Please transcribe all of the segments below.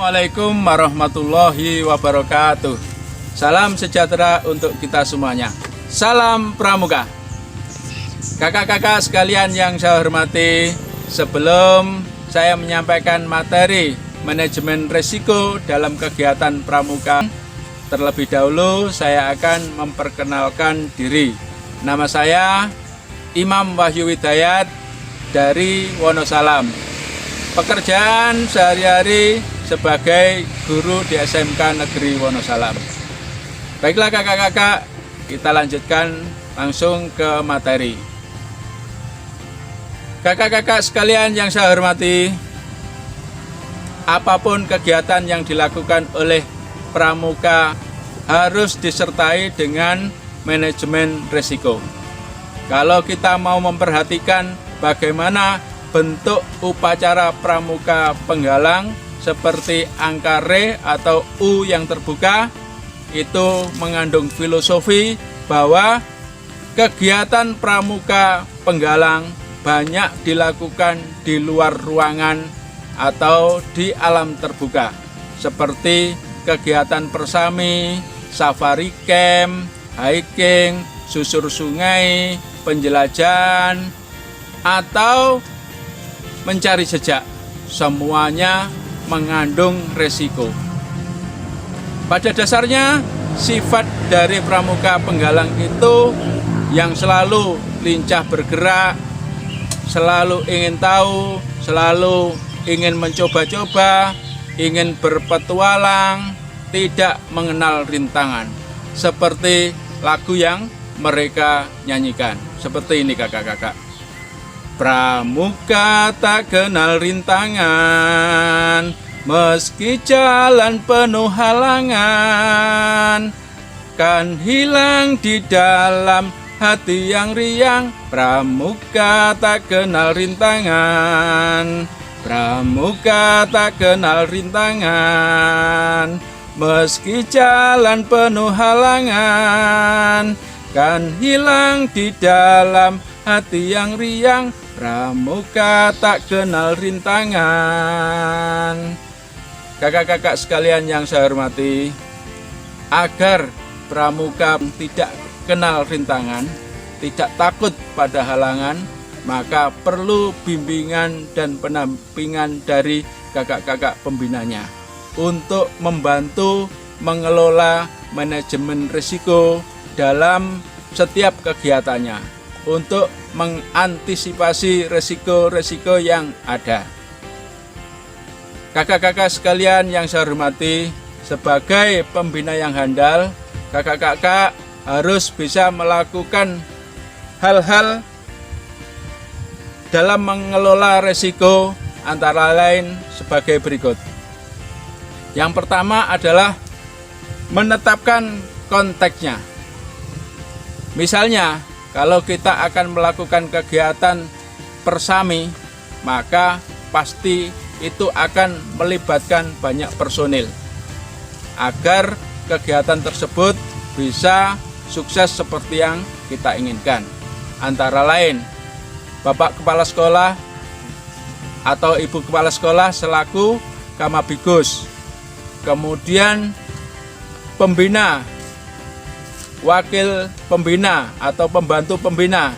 Assalamualaikum warahmatullahi wabarakatuh. Salam sejahtera untuk kita semuanya. Salam Pramuka. Kakak-kakak sekalian yang saya hormati, sebelum saya menyampaikan materi manajemen risiko dalam kegiatan Pramuka, terlebih dahulu saya akan memperkenalkan diri. Nama saya Imam Wahyu Widayat dari Wonosalam. Pekerjaan sehari-hari sebagai guru di SMK Negeri Wonosalam. Baiklah kakak-kakak, kita lanjutkan langsung ke materi. Kakak-kakak sekalian yang saya hormati, apapun kegiatan yang dilakukan oleh Pramuka harus disertai dengan manajemen risiko. Kalau kita mau memperhatikan bagaimana bentuk upacara pramuka penggalang seperti angka re atau U yang terbuka, itu mengandung filosofi bahwa kegiatan pramuka penggalang banyak dilakukan di luar ruangan atau di alam terbuka, seperti kegiatan persami, safari camp, hiking, susur sungai, penjelajahan, atau mencari jejak. Semuanya mengandung resiko. Pada dasarnya, sifat dari pramuka penggalang itu yang selalu lincah bergerak, selalu ingin tahu, selalu ingin mencoba-coba, ingin berpetualang, tidak mengenal rintangan. Seperti lagu yang mereka nyanyikan. Seperti ini kakak-kakak. Pramuka tak kenal rintangan, meski jalan penuh halangan, kan hilang di dalam hati yang riang. Pramuka tak kenal rintangan, pramuka tak kenal rintangan, meski jalan penuh halangan, kan hilang di dalam hati yang riang. Pramuka tak kenal rintangan. Kakak-kakak sekalian yang saya hormati, agar pramuka tidak kenal rintangan, tidak takut pada halangan, maka perlu bimbingan dan pendampingan dari kakak-kakak pembinanya untuk membantu mengelola manajemen risiko dalam setiap kegiatannya, untuk mengantisipasi risiko-risiko yang ada. Kakak-kakak sekalian yang saya hormati, sebagai pembina yang handal, kakak-kakak harus bisa melakukan hal-hal dalam mengelola risiko, antara lain sebagai berikut. Yang pertama adalah menetapkan konteksnya. Misalnya, kalau kita akan melakukan kegiatan persami, maka pasti itu akan melibatkan banyak personil agar kegiatan tersebut bisa sukses seperti yang kita inginkan. Antara lain, Bapak Kepala Sekolah atau Ibu Kepala Sekolah selaku Kamabigus, kemudian pembina, wakil pembina atau pembantu pembina,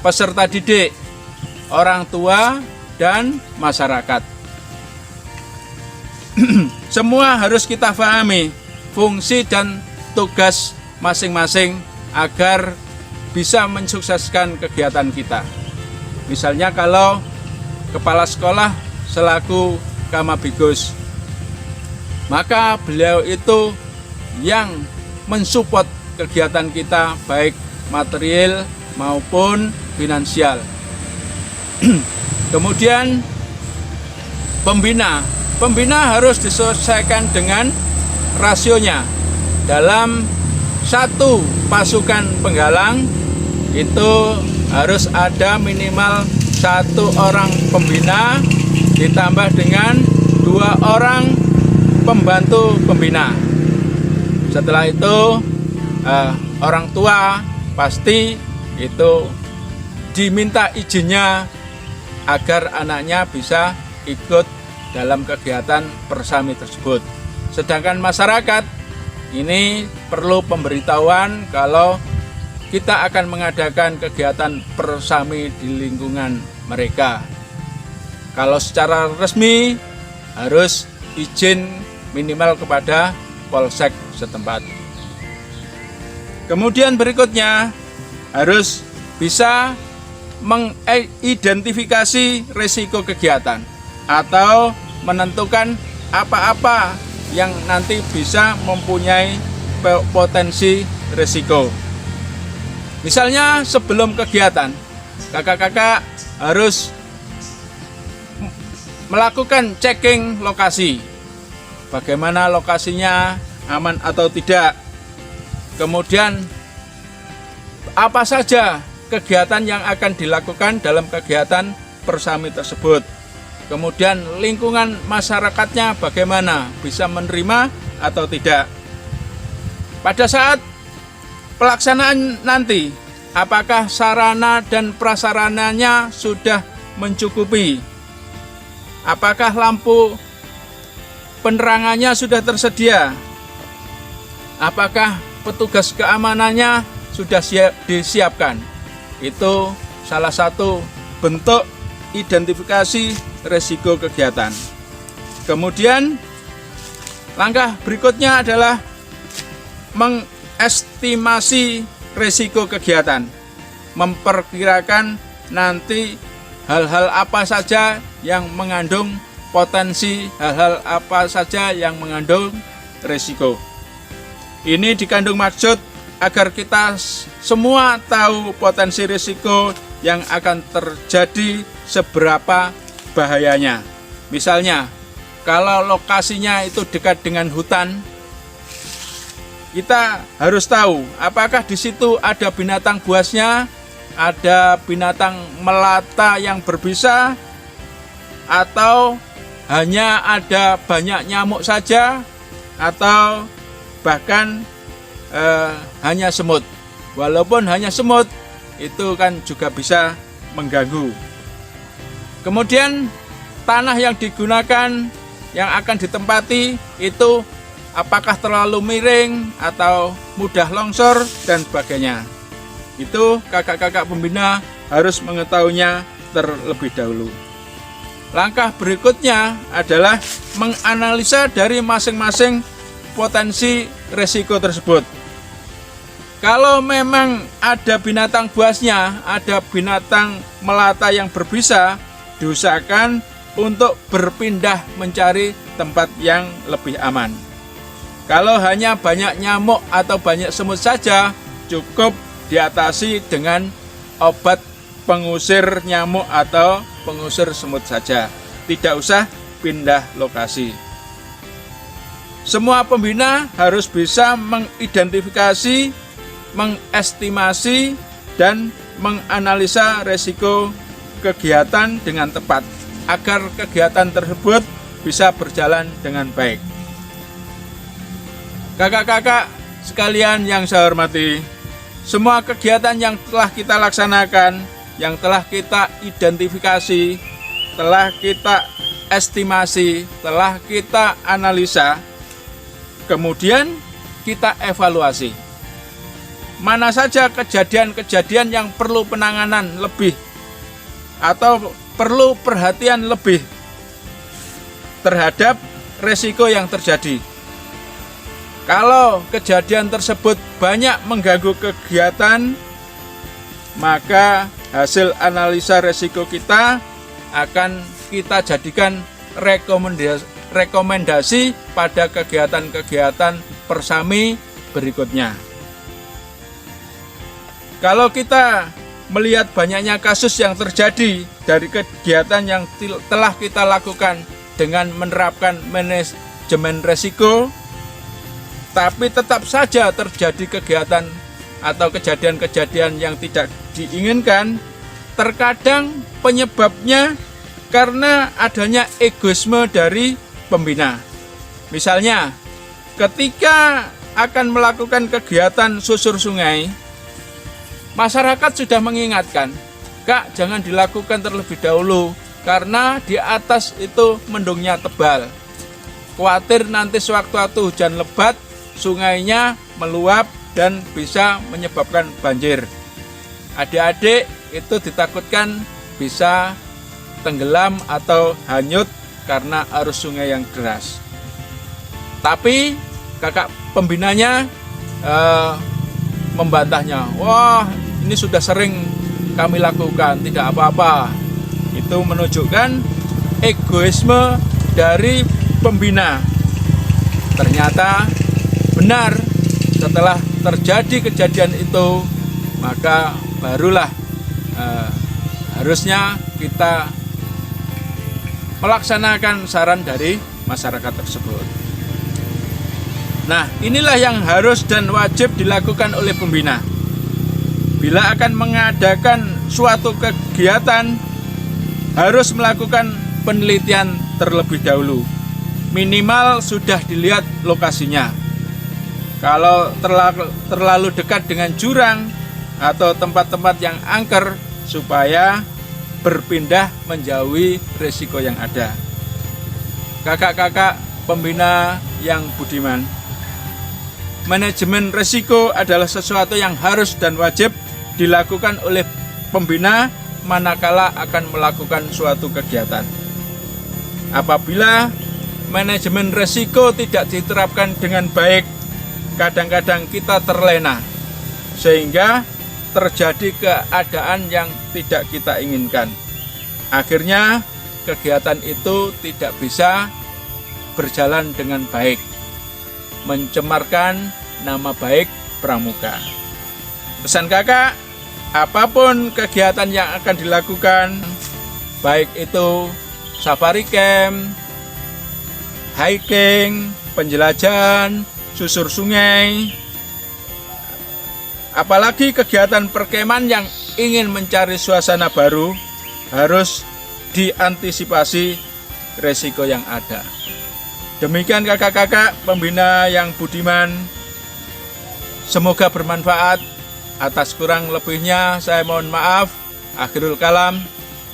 peserta didik, orang tua, dan masyarakat. Semua harus kita pahami fungsi dan tugas masing-masing agar bisa mensukseskan kegiatan kita. Misalnya kalau kepala sekolah selaku Kamabigus, maka beliau itu yang mensupport kegiatan kita baik material maupun finansial. Kemudian pembina harus disesuaikan dengan rasionya. Dalam satu pasukan penggalang itu harus ada minimal 1 orang pembina ditambah dengan 2 orang pembantu pembina. Setelah itu orang tua pasti itu diminta izinnya agar anaknya bisa ikut dalam kegiatan persami tersebut. Sedangkan masyarakat ini perlu pemberitahuan kalau kita akan mengadakan kegiatan persami di lingkungan mereka. Kalau secara resmi harus izin minimal kepada polsek setempat. Kemudian berikutnya harus bisa mengidentifikasi risiko kegiatan atau menentukan apa-apa yang nanti bisa mempunyai potensi risiko. Misalnya sebelum kegiatan, kakak-kakak harus melakukan checking lokasi. Bagaimana lokasinya, aman atau tidak. Kemudian apa saja kegiatan yang akan dilakukan dalam kegiatan persami tersebut. Kemudian lingkungan masyarakatnya bagaimana, bisa menerima atau tidak. Pada saat pelaksanaan nanti, apakah sarana dan prasarananya sudah mencukupi? Apakah lampu penerangannya sudah tersedia? Apakah petugas keamanannya sudah disiapkan? Itu salah satu bentuk identifikasi risiko kegiatan. Kemudian langkah berikutnya adalah mengestimasi risiko kegiatan, memperkirakan nanti hal-hal apa saja yang mengandung potensi, hal-hal apa saja yang mengandung risiko. Ini dikandung maksud agar kita semua tahu potensi risiko yang akan terjadi seberapa bahayanya. Misalnya, kalau lokasinya itu dekat dengan hutan, kita harus tahu apakah di situ ada binatang buasnya, ada binatang melata yang berbisa, atau hanya ada banyak nyamuk saja, atau bahkan hanya semut. Walaupun hanya semut, itu kan juga bisa mengganggu. Kemudian tanah yang digunakan, yang akan ditempati itu apakah terlalu miring atau mudah longsor dan sebagainya. Itu kakak-kakak pembina harus mengetahuinya terlebih dahulu. Langkah berikutnya adalah menganalisa dari masing-masing potensi risiko tersebut. Kalau memang ada binatang buasnya, ada binatang melata yang berbisa, diusahakan untuk berpindah mencari tempat yang lebih aman. Kalau hanya banyak nyamuk atau banyak semut saja, cukup diatasi dengan obat pengusir nyamuk atau pengusir semut saja. Tidak usah pindah lokasi. Semua pembina harus bisa mengidentifikasi, mengestimasi, dan menganalisa risiko kegiatan dengan tepat agar kegiatan tersebut bisa berjalan dengan baik. Kakak-kakak sekalian yang saya hormati, semua kegiatan yang telah kita laksanakan, yang telah kita identifikasi, telah kita estimasi, telah kita analisa, kemudian kita evaluasi. Mana saja kejadian-kejadian yang perlu penanganan lebih atau perlu perhatian lebih terhadap risiko yang terjadi. Kalau kejadian tersebut banyak mengganggu kegiatan, maka hasil analisa risiko kita akan kita jadikan rekomendasi pada kegiatan-kegiatan persami berikutnya. Kalau kita melihat banyaknya kasus yang terjadi dari kegiatan yang telah kita lakukan dengan menerapkan manajemen risiko, tapi tetap saja terjadi kegiatan atau kejadian-kejadian yang tidak diinginkan, terkadang penyebabnya karena adanya egoisme dari pembina. Misalnya, ketika akan melakukan kegiatan susur sungai, masyarakat sudah mengingatkan, Kak, jangan dilakukan terlebih dahulu, karena di atas itu mendungnya tebal. Khawatir nanti sewaktu-waktu hujan lebat, sungainya meluap dan bisa menyebabkan banjir. Adik-adik itu ditakutkan bisa tenggelam atau hanyut karena arus sungai yang deras. Tapi kakak pembinanya membantahnya, wah ini sudah sering kami lakukan, tidak apa-apa. Itu menunjukkan egoisme dari pembina. Ternyata benar, setelah terjadi kejadian itu, maka barulah harusnya kita melaksanakan saran dari masyarakat tersebut. Nah, inilah yang harus dan wajib dilakukan oleh pembina. Bila akan mengadakan suatu kegiatan, harus melakukan penelitian terlebih dahulu. Minimal sudah dilihat lokasinya. Kalau terlalu dekat dengan jurang atau tempat-tempat yang angker, supaya berpindah menjauhi risiko yang ada. Kakak-kakak pembina yang budiman, manajemen risiko adalah sesuatu yang harus dan wajib dilakukan oleh pembina manakala akan melakukan suatu kegiatan. Apabila manajemen risiko tidak diterapkan dengan baik, kadang-kadang kita terlena sehingga terjadi keadaan yang tidak kita inginkan. Akhirnya kegiatan itu tidak bisa berjalan dengan baik, mencemarkan nama baik pramuka. Pesan kakak, apapun kegiatan yang akan dilakukan, baik itu safari camp, hiking, penjelajahan, susur sungai, apalagi kegiatan perkemahan yang ingin mencari suasana baru, harus diantisipasi resiko yang ada. Demikian kakak-kakak pembina yang budiman, semoga bermanfaat. Atas kurang lebihnya saya mohon maaf. Akhirul kalam.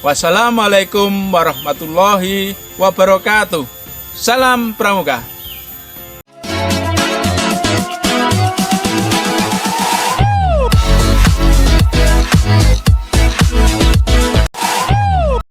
Wassalamualaikum warahmatullahi wabarakatuh. Salam pramuka.